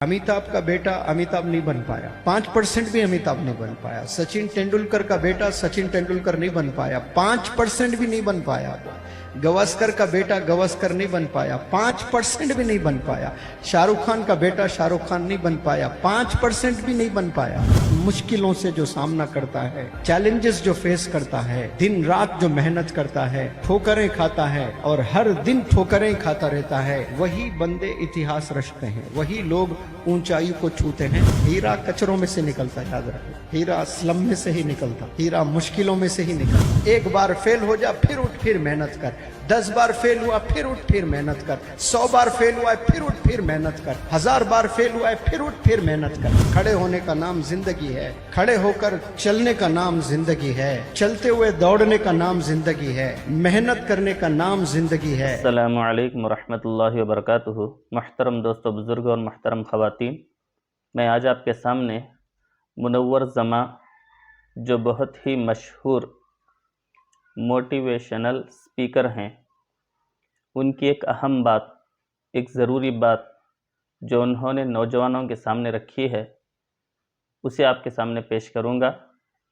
अमिताभ का बेटा अमिताभ नहीं बन पाया, 5% भी अमिताभ नहीं बन पाया। सचिन तेंदुलकर का बेटा सचिन तेंदुलकर नहीं बन पाया, 5% भी नहीं बन पाया। गवास्कर का बेटा गवास्कर नहीं बन पाया, 5% भी नहीं बन पाया। शाहरुख खान का बेटा शाहरुख खान नहीं बन पाया, 5% भी नहीं बन पाया। मुश्किलों से जो सामना करता है, चैलेंजेस जो फेस करता है, दिन रात जो मेहनत करता है, ठोकरें खाता है और हर दिन ठोकरें खाता रहता है, वही बंदे इतिहास रचते हैं, वही लोग ऊंचाई को छूते हैं। हीरा कचरों में से निकलता है, याद रखो, हीरा स्लम में से ही निकलता, हीरा मुश्किलों में से ही निकलता। एक बार फेल हो जा फिर उठ फिर मेहनत कर, 10 बार फेल हुआ फिर उठ फिर मेहनत कर, 100 बार फेल हुआ है फिर उठ फिर मेहनत कर, 1000 बार फेल हुआ है फिर उठ फिर मेहनत कर। खड़े होने का नाम जिंदगी है, खड़े होकर चलने का नाम जिंदगी है, चलते हुए दौड़ने का नाम जिंदगी है, मेहनत करने का नाम जिंदगी है। अस्सलामु अलैकुम वरहमतुल्लाहि वबरकातुहू। महतरम दोस्तों, बुजुर्ग और महतरम ख़वातीन, मैं आज आपके सामने मुनव्वर जमा, जो बहुत ही मशहूर मोटिवेशनल स्पीकर हैं, उनकी एक अहम बात, एक ज़रूरी बात जो उन्होंने नौजवानों के सामने रखी है, उसे आपके सामने पेश करूंगा।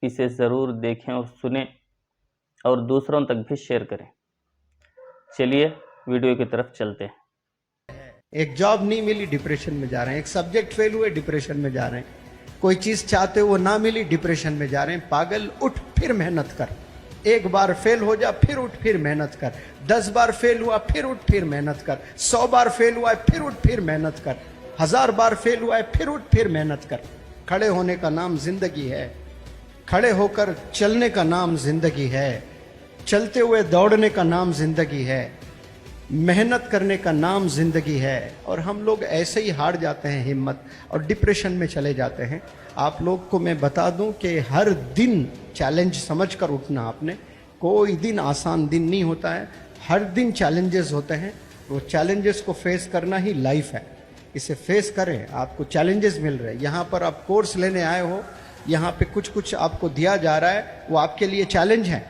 इसे ज़रूर देखें और सुनें और दूसरों तक भी शेयर करें। चलिए वीडियो की तरफ चलते हैं। एक जॉब नहीं मिली डिप्रेशन में जा रहे हैं, एक सब्जेक्ट फेल हुए डिप्रेशन में जा रहे हैं, कोई चीज चाहते वो ना मिली डिप्रेशन में जा रहे हैं। पागल, उठ फिर मेहनत कर। एक बार फेल हो जा फिर उठ फिर मेहनत कर, 10 बार फेल हुआ फिर उठ फिर मेहनत कर, 100 बार फेल हुआ है फिर उठ फिर मेहनत कर, 1000 बार फेल हुआ है फिर उठ फिर मेहनत कर। खड़े होने का नाम जिंदगी है, खड़े होकर चलने का नाम जिंदगी है, चलते हुए दौड़ने का नाम जिंदगी है, मेहनत करने का नाम जिंदगी है। और हम लोग ऐसे ही हार जाते हैं हिम्मत और डिप्रेशन में चले जाते हैं। आप लोग को मैं बता दूं कि हर दिन चैलेंज समझकर उठना। आपने कोई दिन आसान दिन नहीं होता है, हर दिन चैलेंजेस होते हैं। वो चैलेंजेस को फेस करना ही लाइफ है, इसे फेस करें। आपको चैलेंजेस मिल रहे हैं, यहाँ पर आप कोर्स लेने आए हो, यहाँ पे कुछ कुछ आपको दिया जा रहा है, वो आपके लिए चैलेंज है।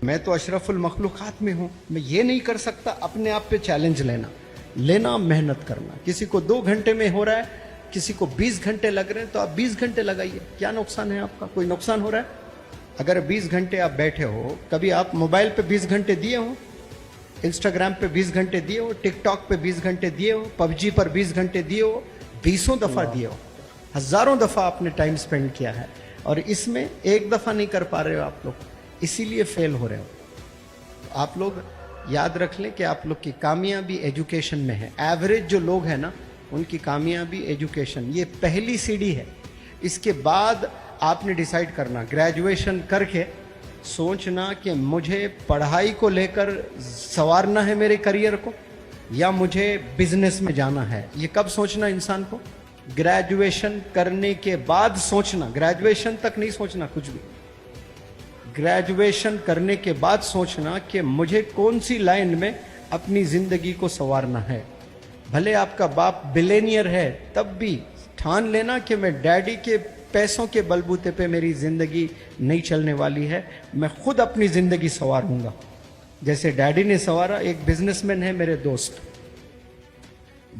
मैं तो अशरफुल मखलूक़ात में हूँ, मैं ये नहीं कर सकता। अपने आप पे चैलेंज लेना, मेहनत करना। किसी को 2 घंटे में हो रहा है, किसी को 20 घंटे लग रहे हैं, तो आप 20 घंटे लगाइए। क्या नुकसान है आपका? कोई नुकसान हो रहा है? अगर 20 घंटे आप बैठे हो, कभी आप मोबाइल पे 20 घंटे दिए हो, इंस्टाग्राम पे 20 घंटे दिए हो, टिकटॉक पे 20 घंटे दिए हो, पबजी पर 20 घंटे दिए हो, 20 दफ़ा दिए हो, हज़ारों दफ़ा आपने टाइम स्पेंड किया है, और इसमें एक दफ़ा नहीं कर पा रहे हो आप लोग, इसीलिए फेल हो रहे हो। तो आप लोग याद रख लें कि आप लोग की कामयाबी एजुकेशन में है। एवरेज जो लोग हैं ना, उनकी कामयाबी एजुकेशन, ये पहली सीढ़ी है। इसके बाद आपने डिसाइड करना, ग्रेजुएशन करके सोचना कि मुझे पढ़ाई को लेकर संवारना है मेरे करियर को, या मुझे बिजनेस में जाना है। ये कब सोचना इंसान को? ग्रेजुएशन करने के बाद सोचना। ग्रेजुएशन तक नहीं सोचना कुछ भी, ग्रेजुएशन करने के बाद सोचना कि मुझे कौन सी लाइन में अपनी जिंदगी को संवारना है। भले आपका बाप बिलेनियर है, तब भी ठान लेना कि मैं डैडी के पैसों के बलबूते पे मेरी जिंदगी नहीं चलने वाली है, मैं खुद अपनी जिंदगी संवारूंगा जैसे डैडी ने संवारा। एक बिजनेसमैन है मेरे दोस्त,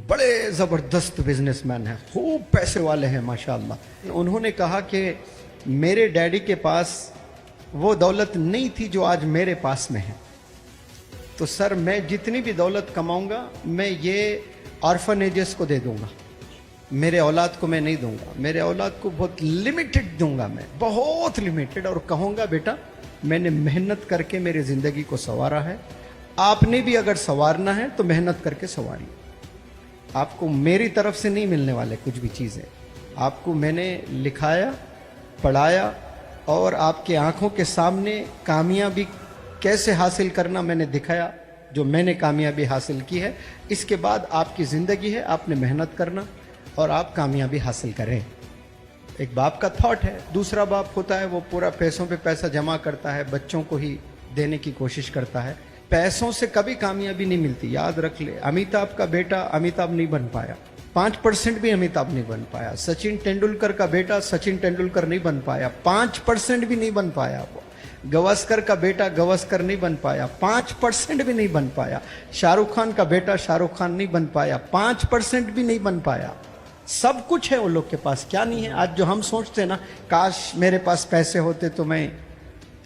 बड़े जबरदस्त बिजनेसमैन है, खूब पैसे वाले हैं माशाअल्लाह। उन्होंने कहा कि मेरे डैडी के पास वो दौलत नहीं थी जो आज मेरे पास में है, तो सर मैं जितनी भी दौलत कमाऊंगा मैं ये ऑर्फनेजेस को दे दूंगा, मेरे औलाद को मैं नहीं दूंगा, मेरे औलाद को बहुत लिमिटेड दूंगा, मैं बहुत लिमिटेड, और कहूँगा बेटा मैंने मेहनत करके मेरी ज़िंदगी को संवारा है, आपने भी अगर संवारना है तो मेहनत करके संवारिए। आपको मेरी तरफ से नहीं मिलने वाले कुछ भी चीज़ें, आपको मैंने लिखाया, पढ़ाया और आपके आंखों के सामने कामयाबी कैसे हासिल करना मैंने दिखाया, जो मैंने कामयाबी हासिल की है। इसके बाद आपकी ज़िंदगी है, आपने मेहनत करना और आप कामयाबी हासिल करें। एक बाप का थॉट है। दूसरा बाप होता है वो पूरा पैसों पे पैसा जमा करता है, बच्चों को ही देने की कोशिश करता है। पैसों से कभी कामयाबी नहीं मिलती, याद रख ले। अमिताभ का बेटा अमिताभ नहीं बन पाया, 5% भी अमिताभ नहीं बन पाया। सचिन तेंदुलकर का बेटा सचिन तेंदुलकर नहीं बन पाया, 5% भी नहीं बन पाया। वो गवास्कर का बेटा गवास्कर नहीं बन पाया, 5% भी नहीं बन पाया। शाहरुख खान का बेटा शाहरुख खान नहीं बन पाया, 5% भी नहीं बन पाया। सब कुछ है वो लोग के पास, क्या नहीं है। आज जो हम सोचते हैं ना, काश मेरे पास पैसे होते तो मैं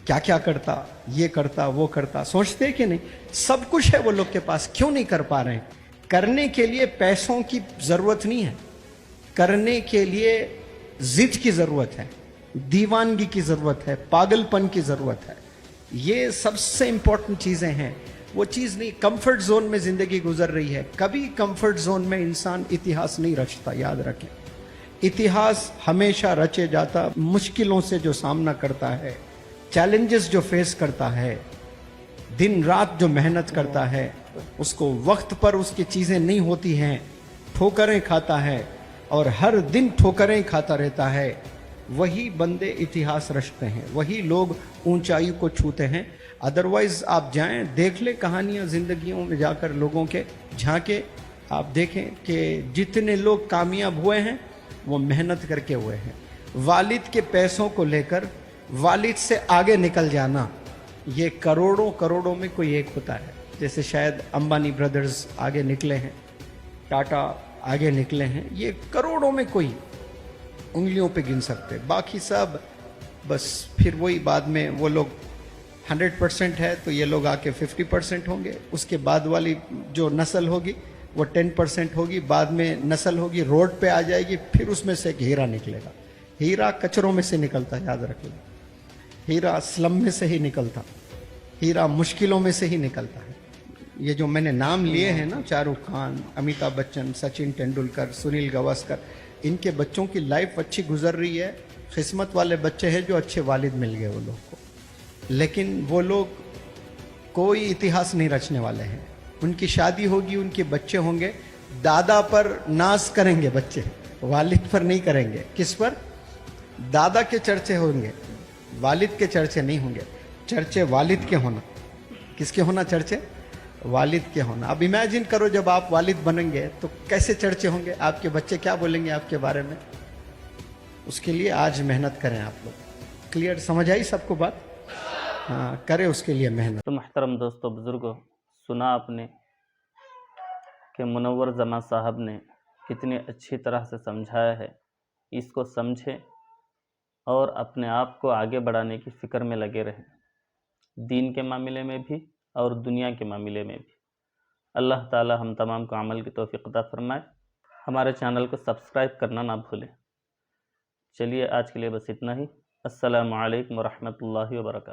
क्या क्या करता, ये करता वो करता, सोचते हैं कि नहीं? सब कुछ है वो लोग के पास, क्यों नहीं कर पा रहे हैं? करने के लिए पैसों की जरूरत नहीं है, करने के लिए जिद की जरूरत है, दीवानगी की जरूरत है, पागलपन की जरूरत है। ये सबसे इंपॉर्टेंट चीजें हैं। वो चीज नहीं, कंफर्ट जोन में जिंदगी गुजर रही है। कभी कंफर्ट जोन में इंसान इतिहास नहीं रचता, याद रखें। इतिहास हमेशा रचे जाता मुश्किलों से जो सामना करता है, चैलेंजेस जो फेस करता है, दिन रात जो मेहनत करता है, उसको वक्त पर उसकी चीजें नहीं होती हैं, ठोकरें खाता है और हर दिन ठोकरें खाता रहता है, वही बंदे इतिहास रचते हैं, वही लोग ऊंचाई को छूते हैं। अदरवाइज आप जाएं, देख ले कहानियां, जिंदगियों में जाकर लोगों के झांके, आप देखें कि जितने लोग कामयाब हुए हैं वो मेहनत करके हुए हैं। वालिद के पैसों को लेकर वालिद से आगे निकल जाना, ये करोड़ों करोड़ों में कोई एक होता है। जैसे शायद अंबानी ब्रदर्स आगे निकले हैं, टाटा आगे निकले हैं, ये करोड़ों में कोई उंगलियों पे गिन सकते, बाकी सब बस फिर वही बाद में वो लोग 100% है तो ये लोग आके 50% होंगे, उसके बाद वाली जो नस्ल होगी वो 10% होगी, बाद में नस्ल होगी रोड पे आ जाएगी, फिर उसमें से एक हीरा निकलेगा। हीरा कचरों में से निकलता, याद रखिएगा। हीरा स्लम में से ही निकलता, हीरा मुश्किलों में से ही निकलता है। ये जो मैंने नाम लिए हैं ना, शाहरुख खान, अमिताभ बच्चन, सचिन तेंदुलकर, सुनील गावस्कर, इनके बच्चों की लाइफ अच्छी गुजर रही है। किस्मत वाले बच्चे हैं जो अच्छे वालिद मिल गए वो लोग को, लेकिन वो लोग कोई इतिहास नहीं रचने वाले हैं। उनकी शादी होगी, उनके बच्चे होंगे, दादा पर नाज करेंगे बच्चे, वालिद पर नहीं करेंगे। किस पर? दादा के चर्चे होंगे, वालिद के चर्चे नहीं होंगे। चर्चे वालिद के होना, किसके होना? चर्चे वालिद के होना। अब इमेजिन करो जब आप वालिद बनेंगे तो कैसे चर्चे होंगे, आपके बच्चे क्या बोलेंगे आपके बारे में। उसके लिए आज मेहनत करें आप लोग। क्लियर, समझ आई सबको बात? हाँ, करें उसके लिए मेहनत। तो महतरम दोस्तों, बुजुर्गों, सुना आपने कि मुनव्वर जमा साहब ने कितनी अच्छी तरह से समझाया है। इसको समझें और अपने आप को आगे बढ़ाने की फ़िक्र में लगे रहें, दीन के मामले में भी और दुनिया के मामले में भी। अल्लाह ताला हम तमाम को अमल की तौफीक अता फरमाए। हमारे चैनल को सब्सक्राइब करना ना भूलें। चलिए आज के लिए बस इतना ही। अस्सलामु अलैकुम व रहमतुल्लाहि व बरकातहू।